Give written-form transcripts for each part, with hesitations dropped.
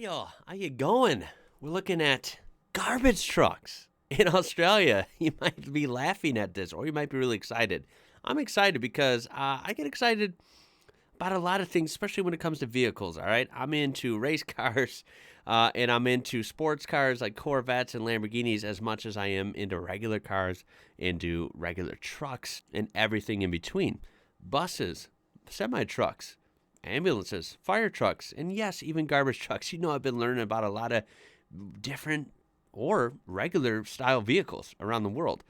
y'all? How you going? We're looking at garbage trucks in Australia. You might be laughing at this, or you might be really excited. I'm excited because I get excited about a lot of things, especially when it comes to vehicles, all right? I'm into race cars, and I'm into sports cars like Corvettes and Lamborghinis as much as I am into regular cars, into regular trucks, and everything in between. Buses, semi-trucks, ambulances, fire trucks, and yes, even garbage trucks. You know, I've been learning about a lot of different or regular style vehicles around the world.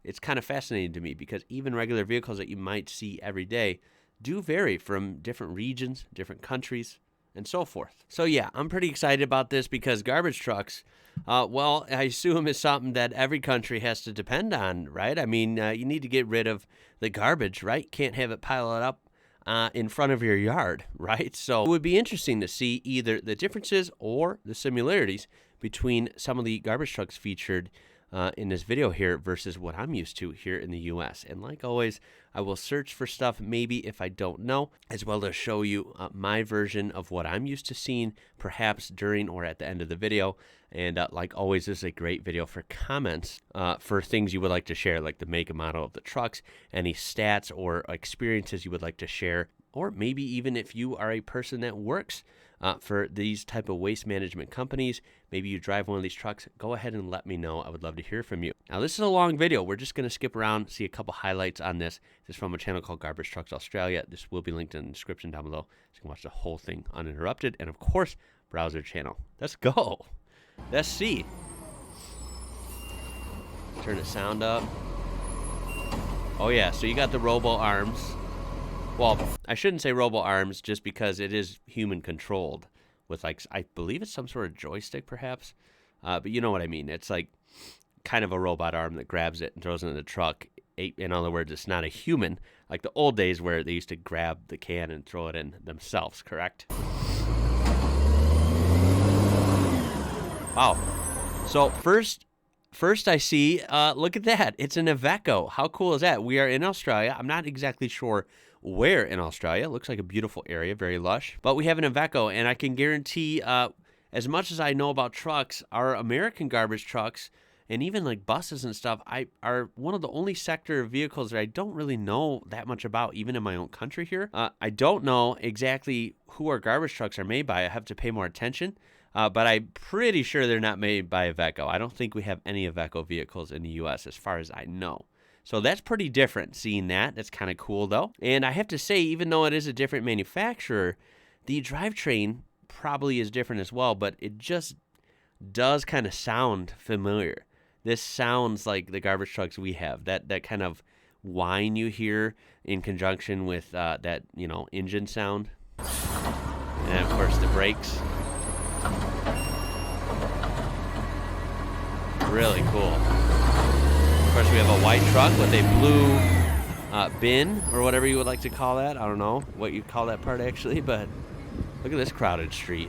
It's kind of fascinating to me because even regular vehicles that you might see every day do vary from different regions, different countries, and so forth. So yeah, I'm pretty excited about this because garbage trucks, well, I assume is something that every country has to depend on, right? I mean, you need to get rid of the garbage, right? Can't have it pile it up in front of your yard, right? So it would be interesting to see either the differences or the similarities between some of the garbage trucks featured in this video here versus what I'm used to here in the US. And like always, I will search for stuff maybe if I don't know, as well as show you my version of what I'm used to seeing, perhaps during or at the end of the video. And like always, this is a great video for comments for things you would like to share, like the make and model of the trucks, any stats or experiences you would like to share, or maybe even if you are a person that works for these type of waste management companies, maybe you drive one of these trucks, go ahead and let me know. I would love to hear from you. Now, this is a long video. We're just going to skip around, see a couple highlights on this. This is from a channel called Garbage Trucks Australia. This will be linked in the description down below, so you can watch the whole thing uninterrupted. And of course, browse their channel. Let's go. Let's see. Turn the sound up. Oh yeah, so you got the robo arms. Well, I shouldn't say robo arms just because it is human controlled with, like, I believe it's some sort of joystick perhaps. But you know what I mean. It's like kind of a robot arm that grabs it and throws it in the truck. In other words, it's not a human like the old days where they used to grab the can and throw it in themselves, correct? Wow. So first I see, look at that. It's an Iveco. How cool is that? We are in Australia. I'm not exactly sure where in Australia. It looks like a beautiful area, very lush. But we have an Iveco, and I can guarantee, as much as I know about trucks, our American garbage trucks, and even like buses and stuff, are one of the only sector of vehicles that I don't really know that much about, even in my own country here. I don't know exactly who our garbage trucks are made by. I have to pay more attention. But I'm pretty sure they're not made by Iveco. I don't think we have any Iveco vehicles in the U.S. as far as I know. So that's pretty different seeing that. That's kind of cool, though. And I have to say, even though it is a different manufacturer, the drivetrain probably is different as well, but it just does kind of sound familiar. This sounds like the garbage trucks we have. That kind of whine you hear in conjunction with that, you know, engine sound. And, of course, the brakes. Really cool. Of course, we have a white truck with a blue bin, or whatever you would like to call that. I don't know what you call that part, actually, but look at this crowded street.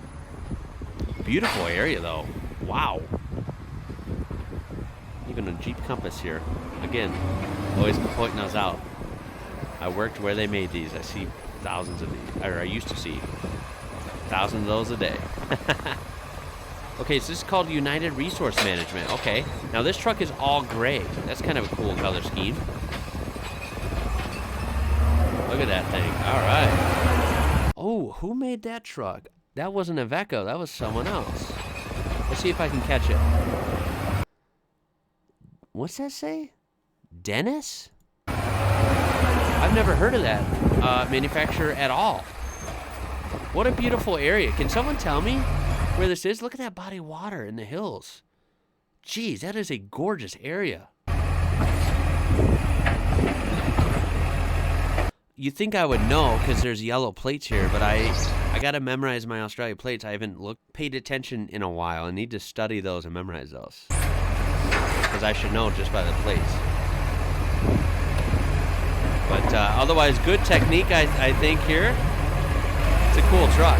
Beautiful area, though. Wow. Even a Jeep Compass here. Again, always pointing those out. I worked where they made these. I see thousands of these, or I used to see thousands of those a day. Okay, so this is called United Resource Management. Okay, now this truck is all gray. That's kind of a cool color scheme. Look at that thing. All right. Oh, who made that truck? That wasn't Iveco. That was someone else. Let's see if I can catch it. What's that say? Dennis? I've never heard of that manufacturer at all. What a beautiful area. Can someone tell me where this is? Look at that body of water in the hills. Geez, that is a gorgeous area. You think I would know because there's yellow plates here, but I got to memorize my Australia plates. I haven't paid attention in a while. I need to study those and memorize those because I should know just by the plates. But otherwise, good technique, I think, here. It's a cool truck.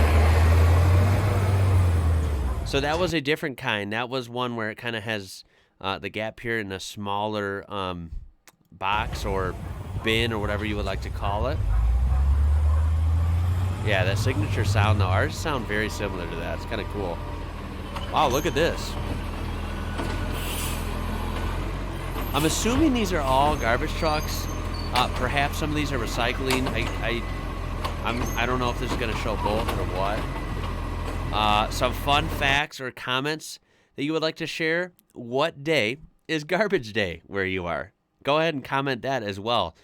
So that was a different kind. That was one where it kind of has the gap here in a smaller box or bin or whatever you would like to call it. Yeah, that signature sound, though. Ours sound very similar to that. It's kind of cool. Wow, look at this. I'm assuming these are all garbage trucks. Perhaps some of these are recycling. I don't know if this is going to show both or what. Some fun facts or comments that you would like to share. What day is garbage day where you are? Go ahead and comment that as well.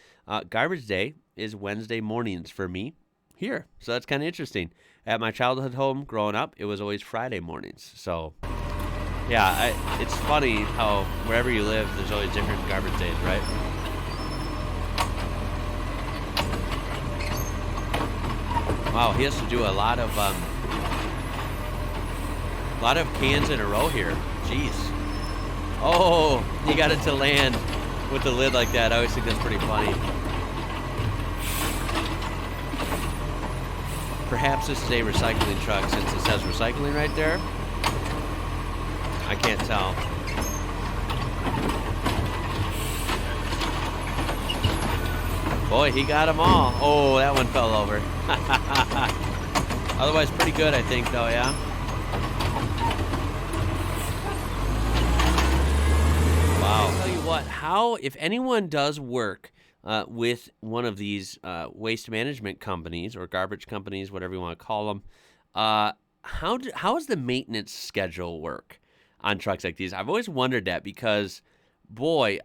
Garbage day is Wednesday mornings for me here. So that's kind of interesting. At my childhood home growing up, it was always Friday mornings. So yeah, it's funny how wherever you live, there's always different garbage days, right? Wow, he has to do a lot of cans in a row here. Jeez. Oh, he got it to land with the lid like that. I always think that's pretty funny. Perhaps this is a recycling truck since it says recycling right there. I can't tell. Boy, he got them all. Oh, that one fell over. Otherwise, pretty good, I think, though, yeah? Wow. I'll tell you what, if anyone does work with one of these waste management companies or garbage companies, whatever you want to call them, how does the maintenance schedule work on trucks like these? I've always wondered that because, boy,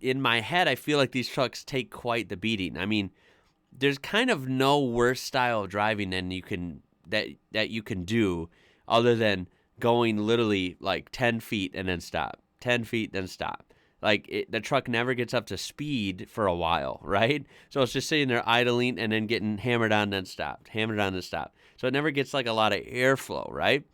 in my head, I feel like these trucks take quite the beating. I mean, there's kind of no worse style of driving than you can do other than going literally like 10 feet and then stop, 10 feet, then stop. Like the truck never gets up to speed for a while, right? So it's just sitting there idling and then getting hammered on, then stopped, hammered on, then stopped. So it never gets like a lot of airflow, right?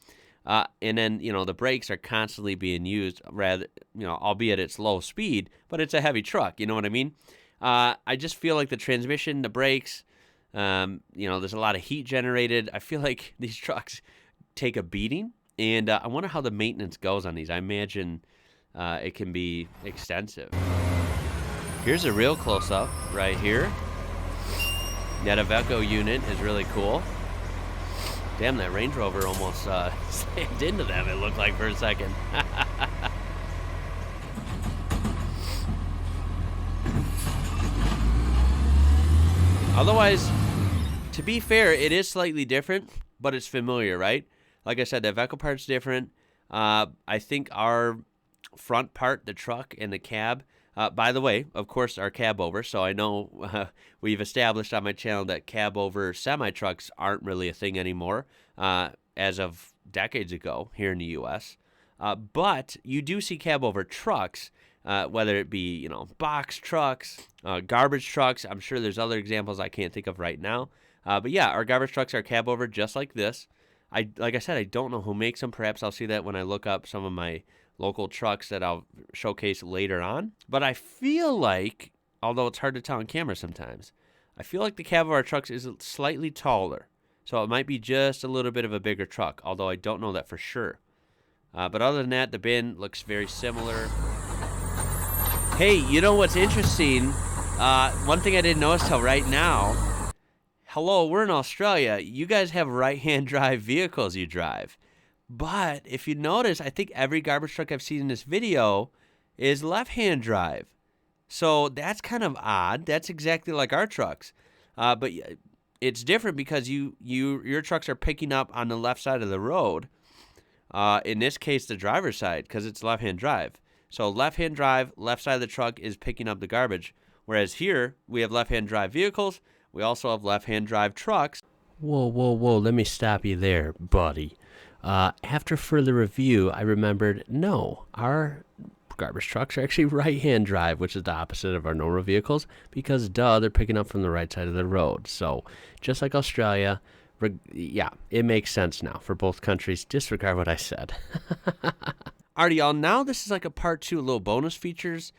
And then, the brakes are constantly being used, rather, albeit at low speed, but it's a heavy truck. You know what I mean? I just feel like the transmission, the brakes, there's a lot of heat generated. I feel like these trucks take a beating, and I wonder how the maintenance goes on these. I imagine it can be extensive. Here's a real close-up right here. That IWrocker unit is really cool. Damn, that Range Rover almost slammed into them, it looked like, for a second. Otherwise, to be fair, it is slightly different, but it's familiar, right? Like I said, the IWrocker part's different. I think our front part, the truck and the cab, by the way, of course, our cab over. So I know we've established on my channel that cab over semi-trucks aren't really a thing anymore as of decades ago here in the U.S. But you do see cab over trucks, whether it be, box trucks, garbage trucks. I'm sure there's other examples I can't think of right now. But yeah, our garbage trucks are cab over just like this. Like I said, I don't know who makes them. Perhaps I'll see that when I look up some of my local trucks that I'll showcase later on. But I feel like, although it's hard to tell on camera sometimes, I feel like the cab of our trucks is slightly taller. So it might be just a little bit of a bigger truck, although I don't know that for sure. But other than that, the bin looks very similar. Hey, you know what's interesting? One thing I didn't notice till right now. Hello, we're in Australia. You guys have right-hand drive vehicles you drive. But if you notice, I think every garbage truck I've seen in this video is left-hand drive. So that's kind of odd. That's exactly like our trucks. But it's different because your trucks are picking up on the left side of the road. In this case, the driver's side, because it's left-hand drive. So left-hand drive, left side of the truck is picking up the garbage. Whereas here, we have left-hand drive vehicles. We also have left-hand drive trucks. Whoa, let me stop you there, buddy. After further review, I remembered, no, our garbage trucks are actually right-hand drive, which is the opposite of our normal vehicles, because, they're picking up from the right side of the road. So, just like Australia, yeah, it makes sense now for both countries. Disregard what I said. Alrighty, y'all, now this is like a part 2, little bonus features,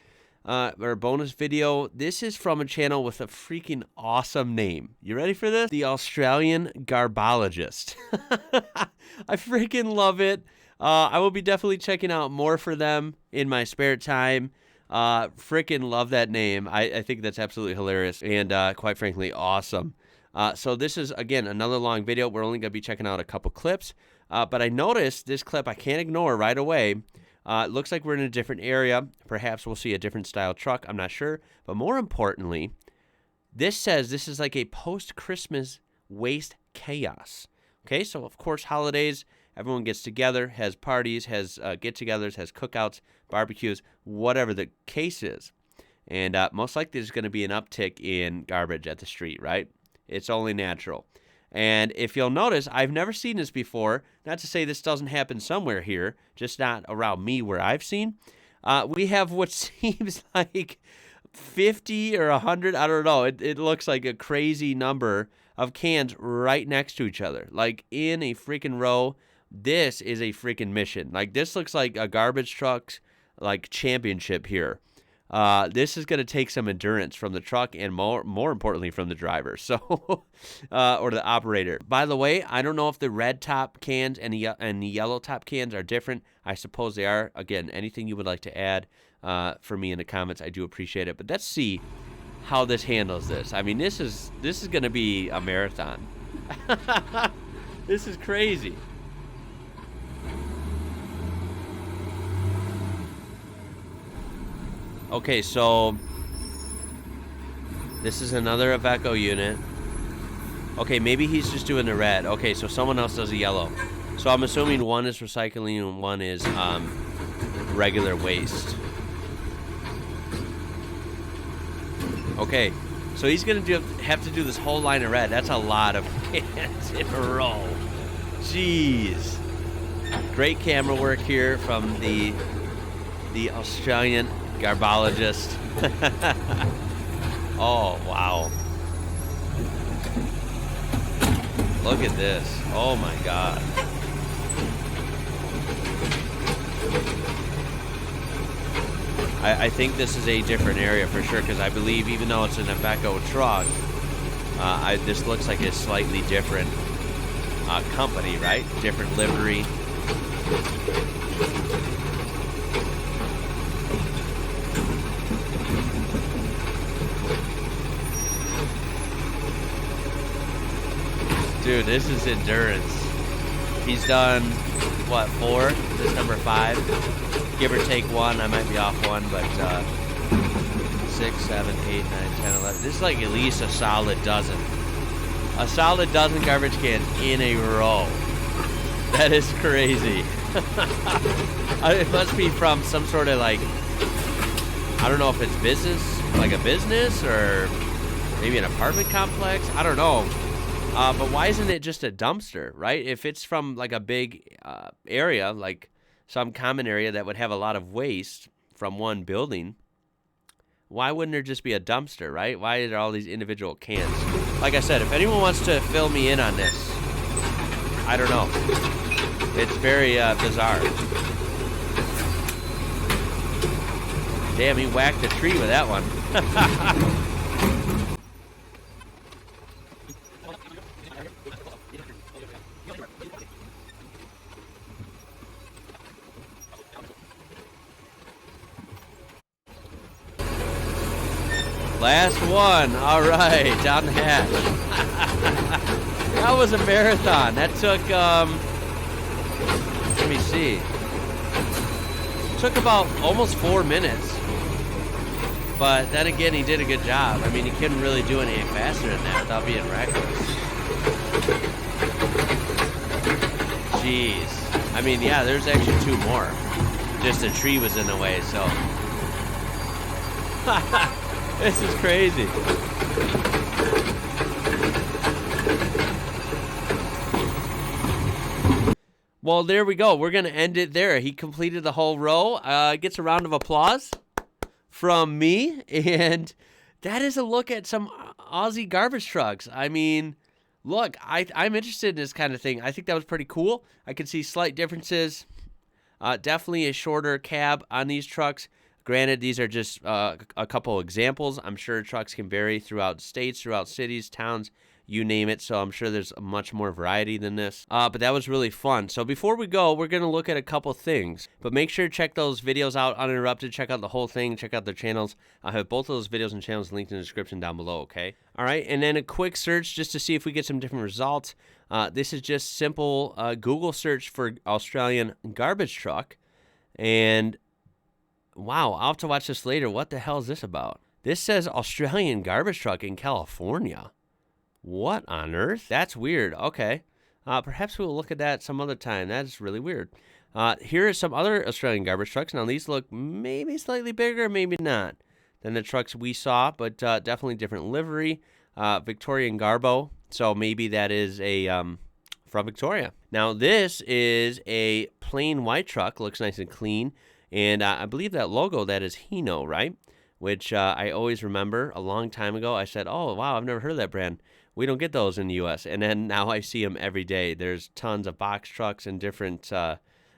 or bonus video. This is from a channel with a freaking awesome name. You ready for this? The Australian Garbologist. I freaking love it. I will be definitely checking out more for them in my spare time. Freaking love that name. I think that's absolutely hilarious and quite frankly awesome. So this is, again, another long video. We're only going to be checking out a couple clips. But I noticed this clip I can't ignore right away. It looks like we're in a different area. Perhaps we'll see a different style truck. I'm not sure. But more importantly, this says this is like a post-Christmas waste chaos. Okay, so of course, holidays, everyone gets together, has parties, has get-togethers, has cookouts, barbecues, whatever the case is. And most likely there's going to be an uptick in garbage at the street, right? It's only natural. And if you'll notice, I've never seen this before. Not to say this doesn't happen somewhere here, just not around me where I've seen. We have what seems like 50 or 100, I don't know. It looks like a crazy number of cans right next to each other, like in a freaking row. This is a freaking mission. Like, this looks like a garbage truck's like championship here. This is going to take some endurance from the truck and more importantly from the driver, so or the operator. By the way, I don't know if the red top cans and the yellow top cans are different. I suppose they are. Again, anything you would like to add for me in the comments, I do appreciate it. But let's see how this handles this. I mean, this is going to be a marathon. This is crazy. Okay, so this is another Iveco unit. Okay, maybe he's just doing the red. Okay, so someone else does the yellow. So I'm assuming one is recycling and one is regular waste. Okay, so he's going to have to do this whole line of red. That's a lot of cans in a row. Jeez. Great camera work here from the Australian garbologist. Oh, wow. Look at this. Oh my God. I think this is a different area for sure, because I believe even though it's an Iveco truck, this looks like a slightly different company, right? Different livery. Dude, this is endurance. He's done, what, 4? This is number 5. Give or take 1. I might be off 1, but 6, 7, 8, 9, 10, 11. This is like at least a solid dozen. A solid dozen garbage cans in a row. That is crazy. It must be from some sort of like, I don't know if it's business, like a business, or maybe an apartment complex. I don't know. But why isn't it just a dumpster, right? If it's from like a big area, like some common area that would have a lot of waste from one building, why wouldn't there just be a dumpster, right? Why are there all these individual cans? Like I said, if anyone wants to fill me in on this, I don't know. It's very bizarre. Damn, he whacked the tree with that one. Last one. All right, down the hatch. That was a marathon. That took, let me see. It took about almost 4 minutes. But then again, he did a good job. I mean, he couldn't really do anything faster than that without being reckless. Jeez. I mean, yeah, there's actually 2 more. Just a tree was in the way, so. This is crazy. Well, there we go. We're going to end it there. He completed the whole row. Gets a round of applause from me. And that is a look at some Aussie garbage trucks. I mean, look, I'm interested in this kind of thing. I think that was pretty cool. I can see slight differences. Definitely a shorter cab on these trucks. Granted, these are just a couple examples. I'm sure trucks can vary throughout states, throughout cities, towns, you name it. So I'm sure there's much more variety than this. But that was really fun. So before we go, we're going to look at a couple things. But make sure to check those videos out uninterrupted. Check out the whole thing. Check out their channels. I'll have both of those videos and channels linked in the description down below, okay? All right, and then a quick search just to see if we get some different results. This is just simple Google search for Australian garbage truck. And wow, I'll have to watch this later. What the hell is this about? This says Australian garbage truck in California. What on earth? That's weird. Okay. Perhaps we'll look at that some other time. That is really weird. Here are some other Australian garbage trucks. Now, these look maybe slightly bigger, maybe not, than the trucks we saw, but definitely different livery. Victorian Garbo. So maybe that is a from Victoria. Now, this is a plain white truck. Looks nice and clean. And I believe that logo, that is Hino, right? Which I always remember a long time ago. I said, oh, wow, I've never heard of that brand. We don't get those in the U.S. And then now I see them every day. There's tons of box trucks and different,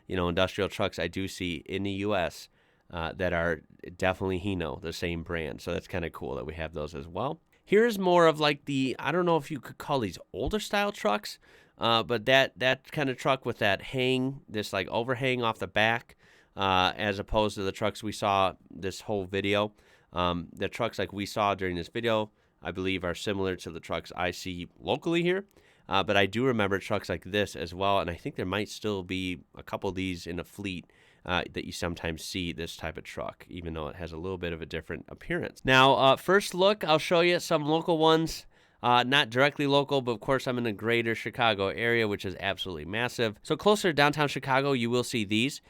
industrial trucks I do see in the U.S. That are definitely Hino, the same brand. So that's kind of cool that we have those as well. Here's more of like I don't know if you could call these older style trucks, but that kind of truck with that this like overhang off the back, as opposed to the trucks we saw this whole video. The trucks like we saw during this video, I believe, are similar to the trucks I see locally here. But I do remember trucks like this as well, and I think there might still be a couple of these in a fleet that you sometimes see this type of truck, even though it has a little bit of a different appearance. Now, first look, I'll show you some local ones. Not directly local, but of course I'm in the greater Chicago area, which is absolutely massive. So closer to downtown Chicago, you will see these.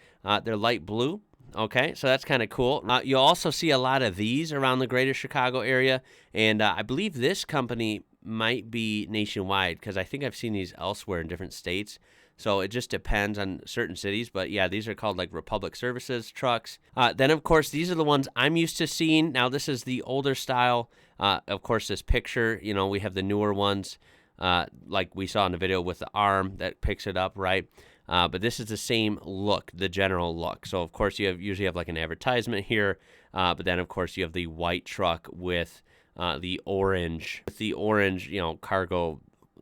They're light blue. Okay, so that's kind of cool. You'll also see a lot of these around the greater Chicago area, and I believe this company might be nationwide because I think I've seen these elsewhere in different states. So it just depends on certain cities. But yeah, these are called like Republic Services trucks. Then, of course, these are the ones I'm used to seeing. Now, this is the older style. Of course, this picture, we have the newer ones like we saw in the video with the arm that picks it up, right? But this is the same look, the general look. So, of course, you usually have like an advertisement here. But then, of course, you have the white truck with the orange, cargo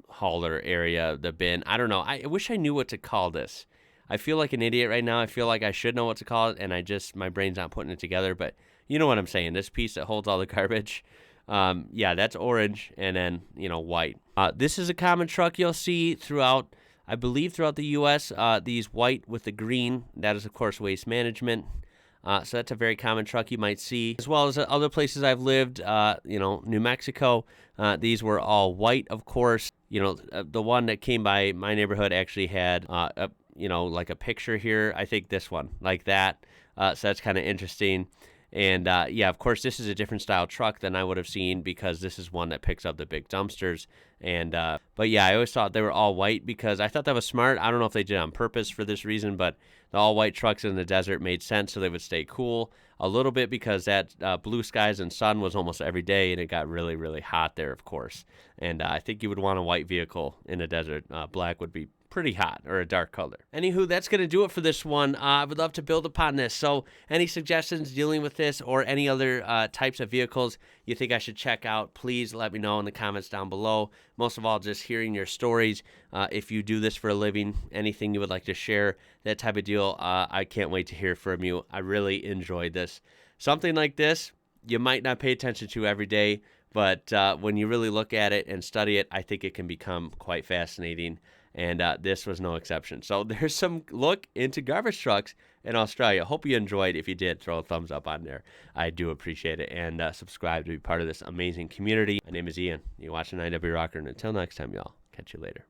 hauler area, the bin. I don't know. I wish I knew what to call this. I feel like an idiot right now. I feel like I should know what to call it, and my brain's not putting it together. But you know what I'm saying. This piece that holds all the garbage. Yeah, that's orange, and then, white. This is a common truck you'll see throughout the U.S., these white with the green. That is, of course, Waste Management. So that's a very common truck you might see, as well as other places I've lived, New Mexico. These were all white, of course. The one that came by my neighborhood actually had, like a picture here. I think this one, like that. So that's kind of interesting. And, yeah, of course, this is a different style truck than I would have seen because this is one that picks up the big dumpsters. And but, yeah, I always thought they were all white because I thought that was smart. I don't know if they did it on purpose for this reason, but the all-white trucks in the desert made sense so they would stay cool a little bit because that blue skies and sun was almost every day, and it got really, really hot there, of course. And I think you would want a white vehicle in the desert. Black would be pretty hot, or a dark color. Anywho, that's going to do it for this one. I would love to build upon this. So any suggestions dealing with this or any other types of vehicles you think I should check out, please let me know in the comments down below. Most of all, just hearing your stories. If you do this for a living, anything you would like to share, that type of deal, I can't wait to hear from you. I really enjoyed this. Something like this, you might not pay attention to every day, but when you really look at it and study it, I think it can become quite fascinating. And this was no exception. So there's some look into garbage trucks in Australia. Hope you enjoyed. If you did, throw a thumbs up on there. I do appreciate it. And subscribe to be part of this amazing community. My name is Ian. You're watching IWrocker. And until next time, y'all, catch you later.